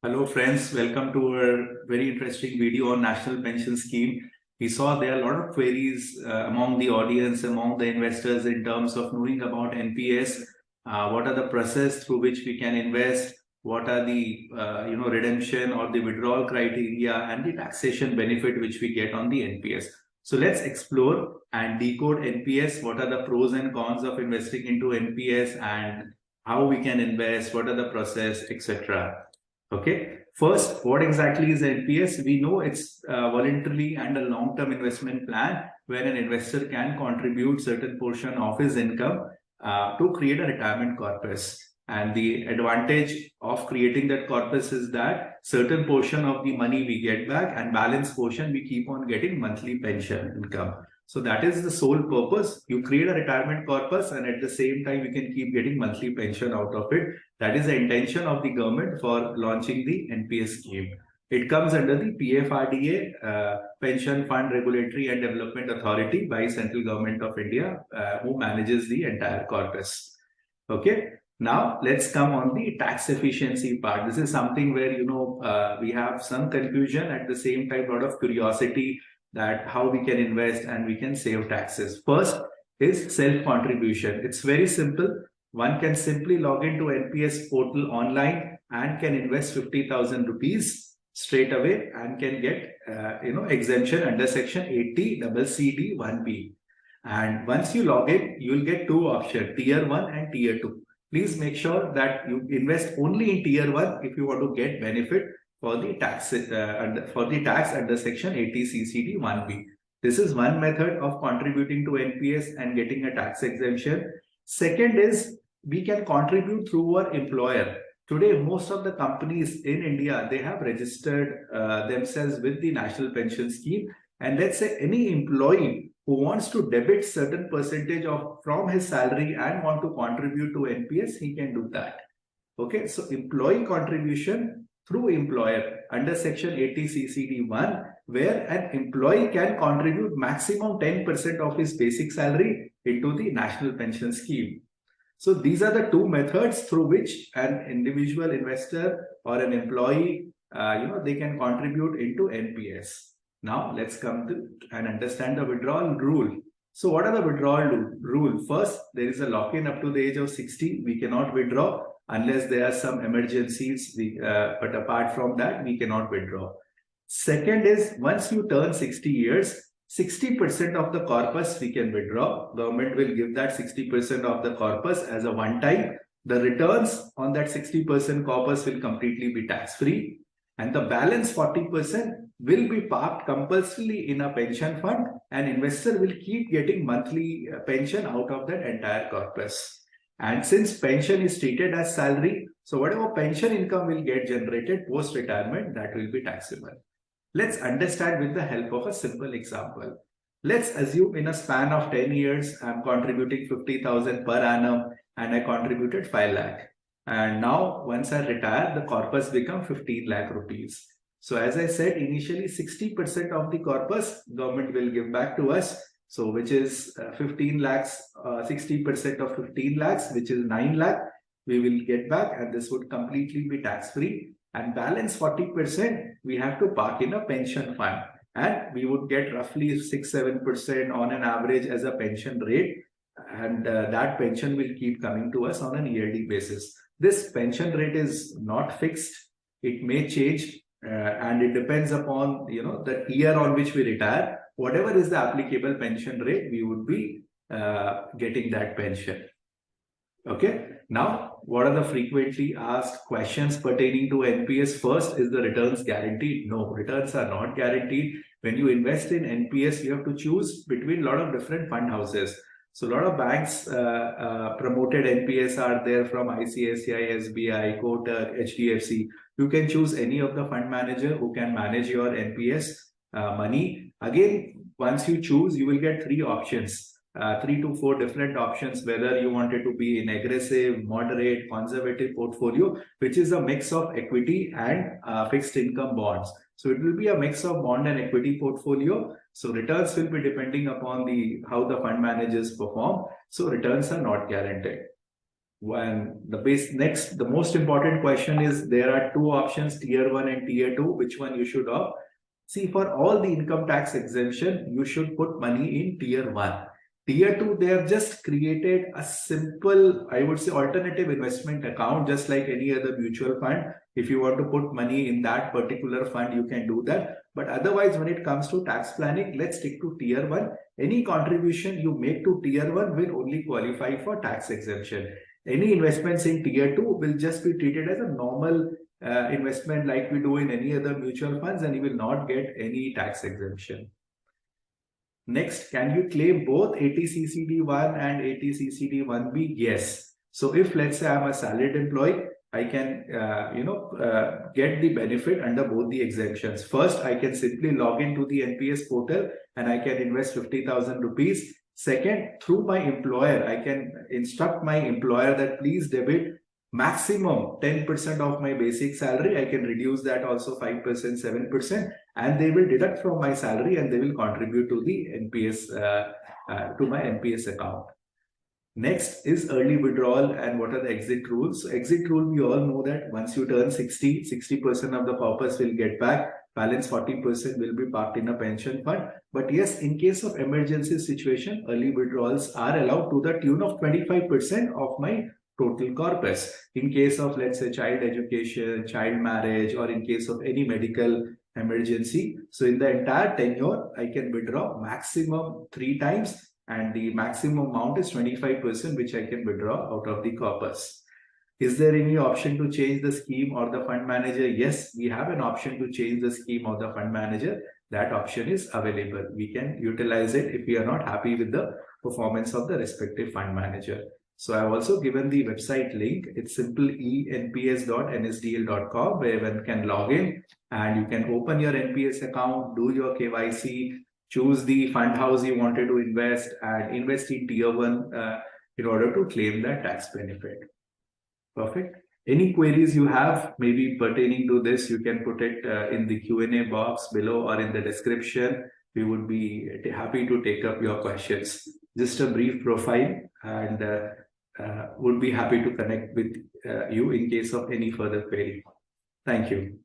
Hello friends, welcome to our very interesting video on National Pension Scheme. We saw there are a lot of queries among the audience, among the investors in terms of knowing about NPS, what are the process through which we can invest, what are the redemption or the withdrawal criteria and the taxation benefit which we get on the NPS. So let's explore and decode NPS, what are the pros and cons of investing into NPS and how we can invest, what are the process, etc. Okay. First, what exactly is NPS? We know it's voluntarily and a long-term investment plan where an investor can contribute certain portion of his income to create a retirement corpus. And the advantage of creating that corpus is that certain portion of the money we get back and balance portion we keep on getting monthly pension income. So that is the sole purpose. You create a retirement corpus and at the same time you can keep getting monthly pension out of it. That is the intention of the government for launching the NPS scheme. It comes under the PFRDA, Pension Fund Regulatory and Development Authority by Central Government of India, who manages the entire corpus. Okay. Now let's come on the tax efficiency part. This is something where, we have some confusion, at the same time, a lot of curiosity that how we can invest and we can save taxes. First is self-contribution. It's very simple. One can simply log into NPS portal online and can invest 50,000 rupees straight away and can get exemption under Section 80 CCD 1B. And once you log in, you will get two options, Tier 1 and Tier 2. Please make sure that you invest only in Tier 1 if you want to get benefit for the tax under Section 80 CCD 1B. This is one method of contributing to NPS and getting a tax exemption. Second is we can contribute through our employer. Today, most of the companies in India, they have registered themselves with the National Pension Scheme. And let's say any employee who wants to debit certain percentage from his salary and want to contribute to NPS, he can do that. Okay, so employee contribution through employer under Section 80 CCD 1, where an employee can contribute maximum 10% of his basic salary into the National Pension Scheme. So these are the two methods through which an individual investor or an employee, they can contribute into NPS. Now let's come to and understand the withdrawal rule. So what are the withdrawal rule? First, there is a lock-in up to the age of 60. We cannot withdraw unless there are some emergencies, but apart from that, we cannot withdraw. Second is, once you turn 60 years, 60% of the corpus we can withdraw. Government will give that 60% of the corpus as a one-time. The returns on that 60% corpus will completely be tax-free. And the balance 40% will be parked compulsorily in a pension fund, and investor will keep getting monthly pension out of that entire corpus. And since pension is treated as salary, so whatever pension income will get generated post-retirement, that will be taxable. Let's understand with the help of a simple example. Let's assume in a span of 10 years, I'm contributing 50,000 per annum and I contributed 5 lakh. And now once I retire, the corpus become 15 lakh rupees. So as I said, initially 60% of the corpus government will give back to us. So which is 15 lakhs, 60% of 15 lakhs, which is 9 lakh, we will get back, and this would completely be tax-free. And balance 40%, we have to park in a pension fund. And we would get roughly 6-7% on an average as a pension rate. And that pension will keep coming to us on an yearly basis. This pension rate is not fixed. It may change and it depends upon, the year on which we retire. Whatever is the applicable pension rate, we would be getting that pension. Okay. Now, what are the frequently asked questions pertaining to NPS? First, is the returns guaranteed? No, returns are not guaranteed. When you invest in NPS, you have to choose between a lot of different fund houses. So a lot of banks promoted NPS are there, from ICICI, SBI, Kotak, HDFC. You can choose any of the fund manager who can manage your NPS money. Again, once you choose, you will get 3 options, 3 to 4 different options, whether you want it to be an aggressive, moderate, conservative portfolio, which is a mix of equity and fixed income bonds. So it will be a mix of bond and equity portfolio. So returns will be depending upon how the fund managers perform. So returns are not guaranteed. The most important question is, there are two options, tier 1 and tier 2. Which one you should opt? See, for all the income tax exemption, you should put money in tier 1. Tier 2, they have just created a simple, I would say, alternative investment account, just like any other mutual fund. If you want to put money in that particular fund, you can do that. But otherwise, when it comes to tax planning, let's stick to tier 1. Any contribution you make to tier 1 will only qualify for tax exemption. Any investments in tier 2 will just be treated as a normal investment like we do in any other mutual funds, and you will not get any tax exemption. Next, can you claim both 80CCD1 and 80CCD1B? Yes. So if, let's say, I'm a salaried employee, I can get the benefit under both the exemptions. First, I can simply log into the NPS portal and I can invest 50,000 rupees. Second, through my employer, I can instruct my employer that please debit maximum 10% of my basic salary. I can reduce that also 5%, 7%, and they will deduct from my salary and they will contribute to the NPS, to my NPS account. Next is early withdrawal, and what are the exit rules? So exit rule, we all know that once you turn 60% of the corpus will get back. Balance 40% will be parked in a pension fund. But yes, in case of emergency situation, early withdrawals are allowed to the tune of 25% of my total corpus. In case of, let's say, child education, child marriage, or in case of any medical emergency. So in the entire tenure, I can withdraw maximum 3 times, and the maximum amount is 25%, which I can withdraw out of the corpus. Is there any option to change the scheme or the fund manager? Yes, we have an option to change the scheme or the fund manager. That option is available. We can utilize it if we are not happy with the performance of the respective fund manager. So I've also given the website link. It's simple enps.nsdl.com, where one can log in and you can open your NPS account, do your KYC, choose the fund house you wanted to invest, and invest in tier 1 in order to claim that tax benefit. Perfect. Any queries you have, maybe pertaining to this, you can put it in the Q&A box below or in the description. We would be happy to take up your questions. Just a brief profile, and would be happy to connect with you in case of any further query. Thank you.